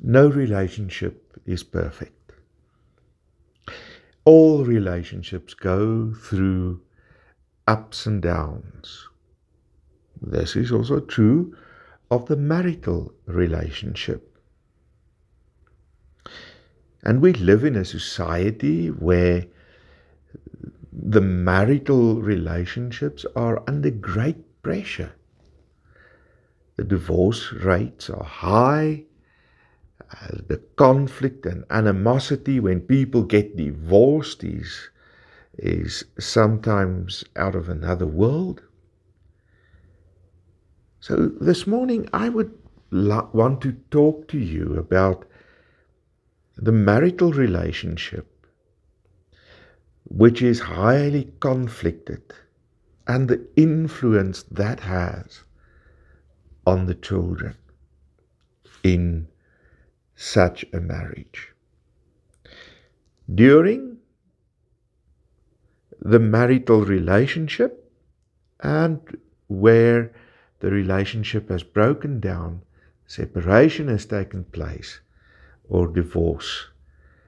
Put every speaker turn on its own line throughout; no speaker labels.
No relationship is perfect. All relationships go through ups and downs. This is also true of the marital relationship. And we live in a society where the marital relationships are under great pressure. The divorce rates are high. The conflict and animosity when people get divorced is sometimes out of another world. So this morning I would want to talk to you about the marital relationship, which is highly conflicted, and the influence that has on the children in such a marriage. During the marital relationship and where the relationship has broken down, separation has taken place, or divorce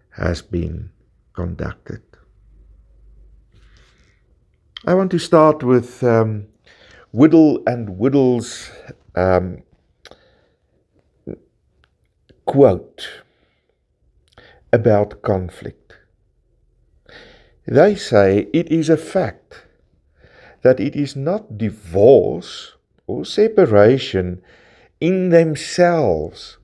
has been conducted. I want to start with Whittle and Whittle's quote about conflict. They say it is a fact that it is not divorce or separation in themselves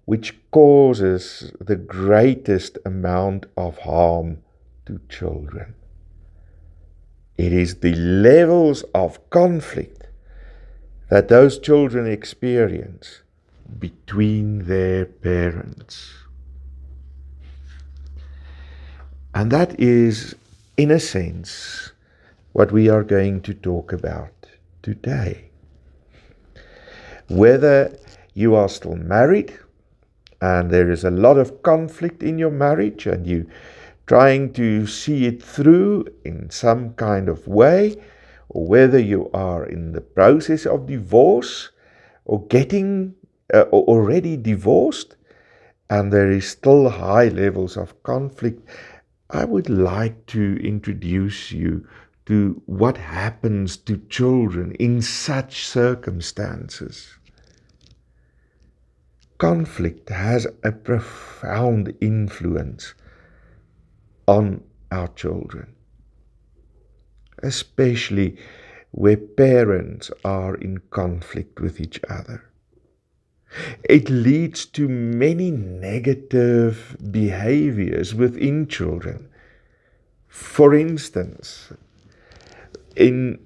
which causes the greatest amount of harm to children. It is the levels of conflict that those children experience between their parents. And that is, in a sense, what we are going to talk about today. Whether you are still married and there is a lot of conflict in your marriage and you trying to see it through in some kind of way, or whether you are in the process of divorce or getting or already divorced and there is still high levels of conflict, I would like to introduce you to what happens to children in such circumstances. Conflict has a profound influence on our children, especially where parents are in conflict with each other. It leads to many negative behaviors within children. For instance, in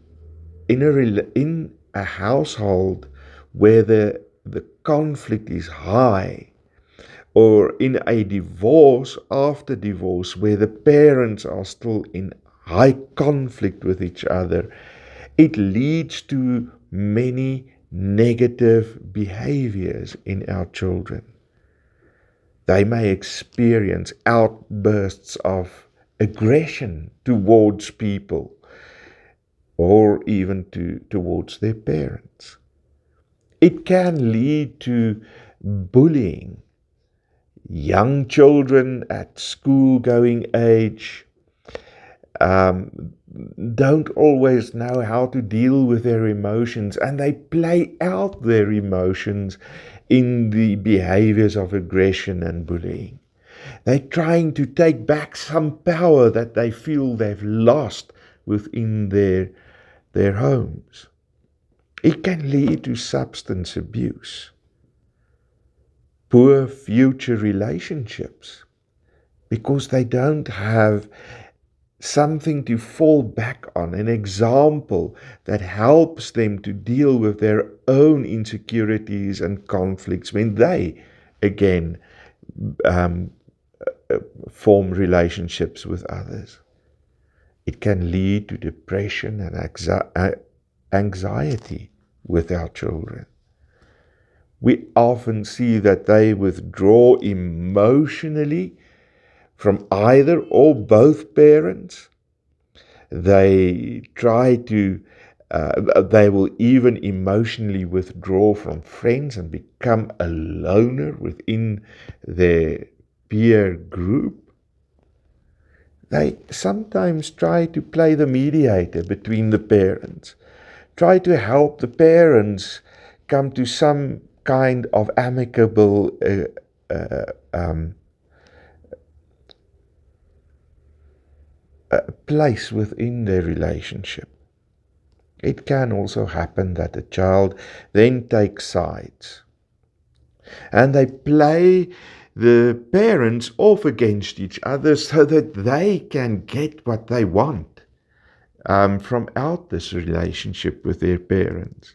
a household where the conflict is high, or in a divorce, after divorce, where the parents are still in high conflict with each other, it leads to many negative behaviors in our children. They may experience outbursts of aggression towards people, or even towards their parents. It can lead to bullying. Young children at school-going age don't always know how to deal with their emotions, and they play out their emotions in the behaviors of aggression and bullying. They're trying to take back some power that they feel they've lost within their homes. It can lead to substance abuse, poor future relationships, because they don't have something to fall back on, an example that helps them to deal with their own insecurities and conflicts when they, again, form relationships with others. It can lead to depression and anxiety with our children. We often see that they withdraw emotionally from either or both parents. They try to They will even emotionally withdraw from friends and become a loner within their peer group. They sometimes try to play the mediator between the parents, try to help the parents come to some kind of amicable place within their relationship. It can also happen that the child then takes sides and they play the parents off against each other so that they can get what they want from out this relationship with their parents.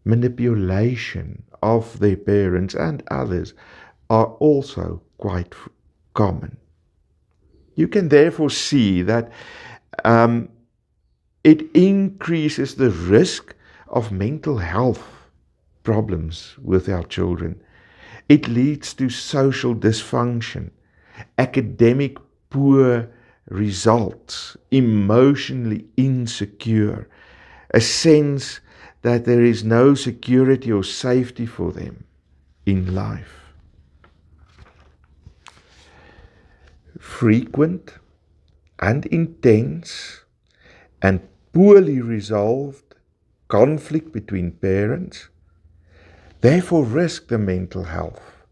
Manipulation of their parents and others are also quite common. You can therefore see that it increases the risk of mental health problems with our children. It leads to social dysfunction, academic poor results, emotionally insecure, a sense that there is no security or safety for them in life. Frequent and intense and poorly resolved conflict between parents therefore risk the mental health,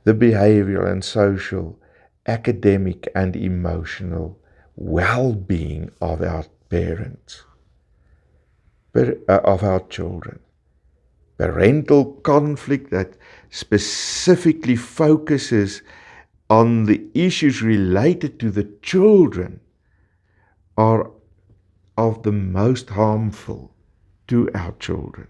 the behavioral and social, academic and emotional well-being of our parents, of our children. Parental conflict that specifically focuses on the issues related to the children are of the most harmful to our children,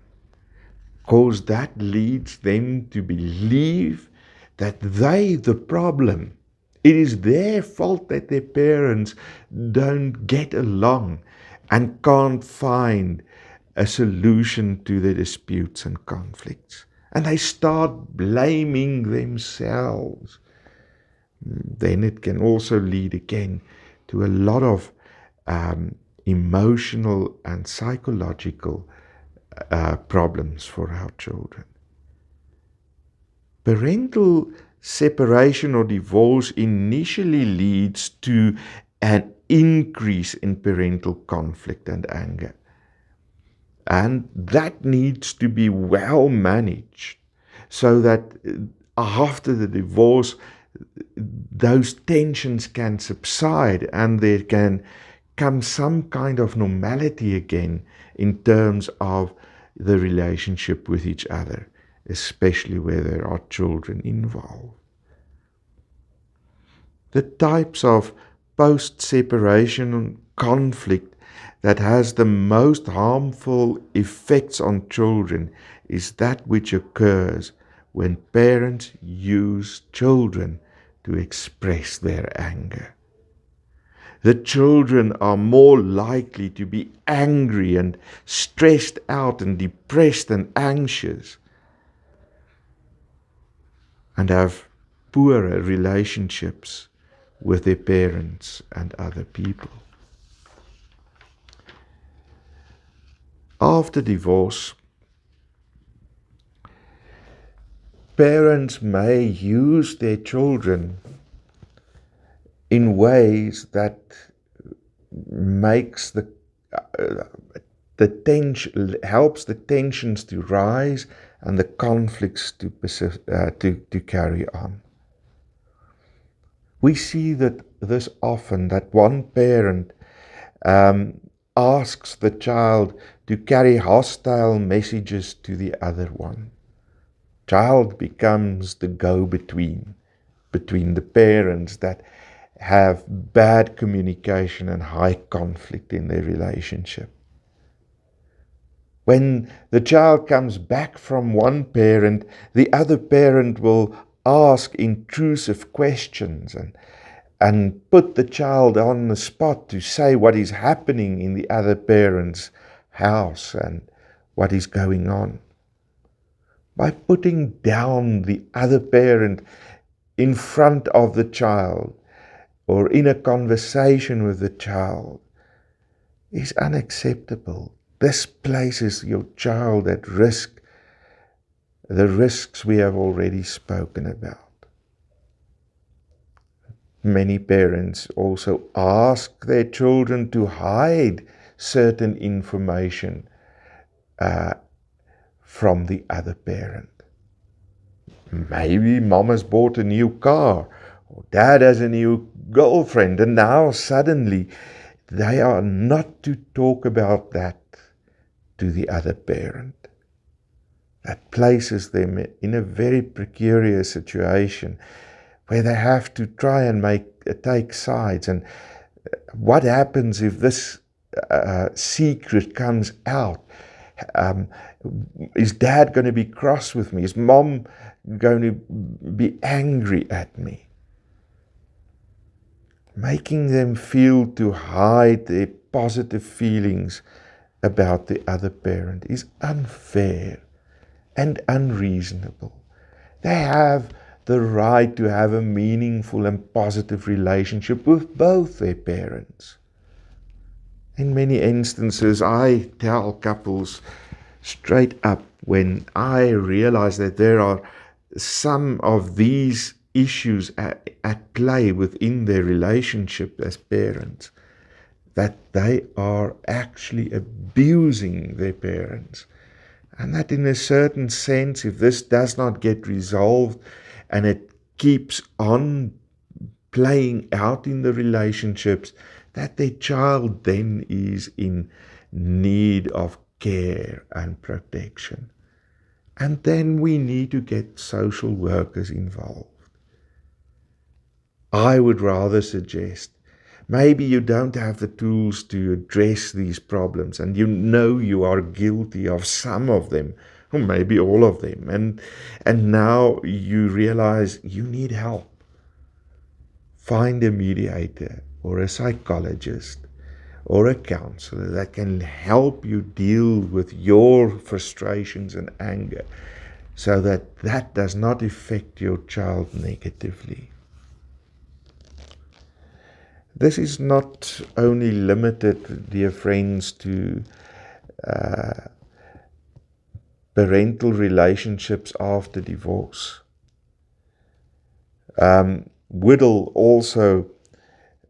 because that leads them to believe that they the problem. It is their fault that their parents don't get along and can't find a solution to their disputes and conflicts. And they start blaming themselves. Then it can also lead again to a lot of emotional and psychological problems for our children. Parental separation or divorce initially leads to an increase in parental conflict and anger. And that needs to be well managed so that after the divorce, those tensions can subside and there can come some kind of normality again in terms of the relationship with each other, especially where there are children involved. The types of post-separation conflict that has the most harmful effects on children is that which occurs when parents use children to express their anger. The children are more likely to be angry and stressed out and depressed and anxious and have poorer relationships with their parents and other people. After divorce, parents may use their children in ways that makes helps the tensions to rise and the conflicts to carry on. We see that this often, that one parent asks the child to carry hostile messages to the other one. Child becomes the go-between between the parents that have bad communication and high conflict in their relationship. When the child comes back from one parent, the other parent will ask intrusive questions and put the child on the spot to say what is happening in the other parent's house and what is going on. By putting down the other parent in front of the child or in a conversation with the child is unacceptable This places your child at risk, the risks we have already spoken about. Many parents also ask their children to hide certain information from the other parent. Maybe mom has bought a new car, or dad has a new girlfriend, and now suddenly they are not to talk about that to the other parent. That places them in a very precarious situation where they have to try and take sides. And what happens if this secret comes out? Is dad going to be cross with me? Is mom going to be angry at me? Making them feel to hide their positive feelings about the other parent is unfair and unreasonable. They have the right to have a meaningful and positive relationship with both their parents. In many instances, I tell couples straight up when I realize that there are some of these issues at play within their relationship as parents, that they are actually abusing their parents. And that in a certain sense, if this does not get resolved and it keeps on playing out in the relationships, that their child then is in need of care and protection. And then we need to get social workers involved. I would rather suggest, maybe you don't have the tools to address these problems, and you know you are guilty of some of them, or maybe all of them, and now you realize you need help. Find a mediator or a psychologist or a counselor that can help you deal with your frustrations and anger, so that that does not affect your child negatively. This is not only limited, dear friends, to parental relationships after divorce. Whittle also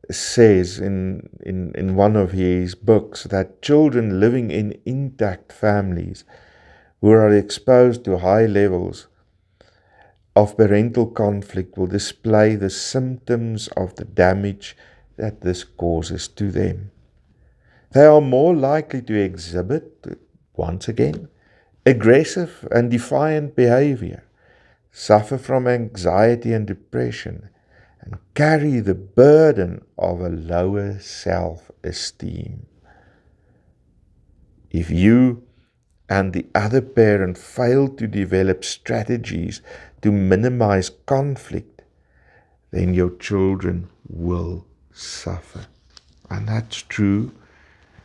says in one of his books that children living in intact families who are exposed to high levels of parental conflict will display the symptoms of the damage that this causes to them. They are more likely to exhibit, once again, aggressive and defiant behavior, suffer from anxiety and depression, and carry the burden of a lower self-esteem. If you and the other parent fail to develop strategies to minimize conflict, then your children will suffer. And that's true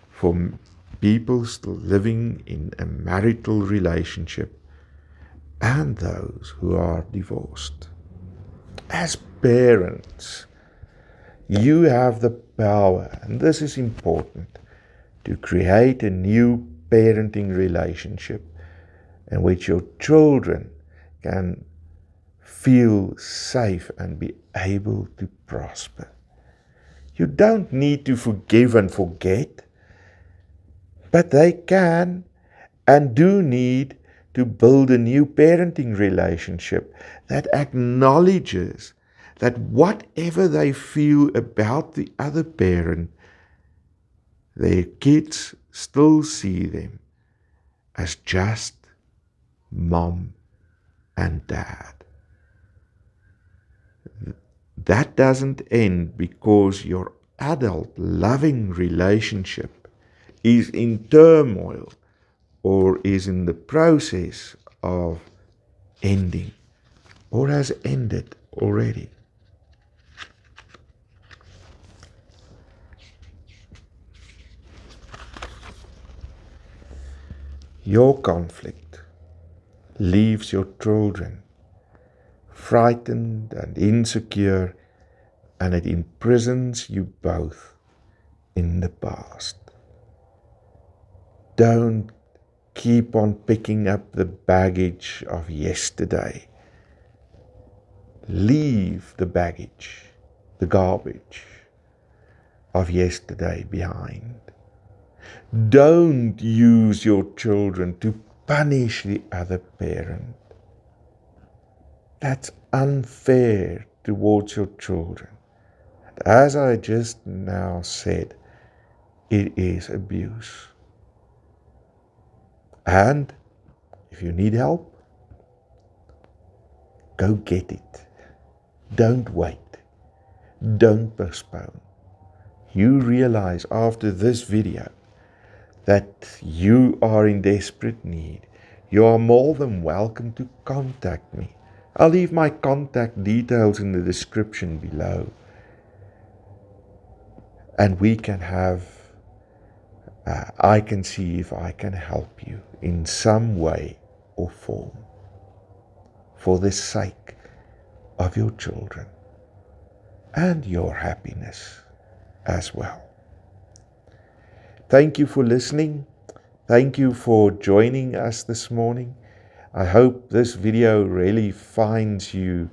for people still living in a marital relationship and those who are divorced. As parents, you have the power, and this is important, to create a new parenting relationship in which your children can feel safe and be able to prosper. You don't need to forgive and forget, but they can and do need to build a new parenting relationship that acknowledges that whatever they feel about the other parent, their kids still see them as just mom and dad. That doesn't end because your adult loving relationship is in turmoil or is in the process of ending or has ended already. Your conflict leaves your children frightened and insecure, and it imprisons you both in the past. Don't keep on picking up the baggage of yesterday. Leave the baggage, the garbage of yesterday behind. Don't use your children to punish the other parent. That's unfair towards your children. And as I just now said, it is abuse. And if you need help, go get it. Don't wait. Don't postpone. You realize after this video that you are in desperate need. You are more than welcome to contact me. I'll leave my contact details in the description below. And we can I can see if I can help you in some way or form for the sake of your children and your happiness as well. Thank you for listening. Thank you for joining us this morning. I hope this video really finds you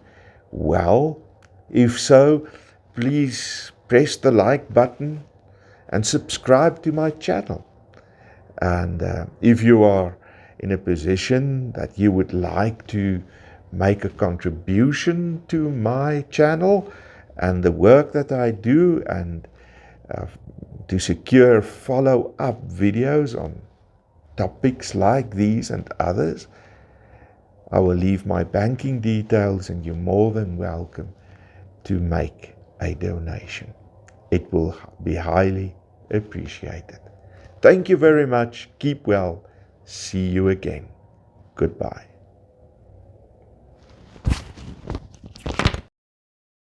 well. If so, please press the like button and subscribe to my channel. And if you are in a position that you would like to make a contribution to my channel and the work that I do, and to secure follow-up videos on topics like these and others, I will leave my banking details, and you're more than welcome to make a donation. It will be highly appreciated. Thank you very much. Keep well. See you again. Goodbye.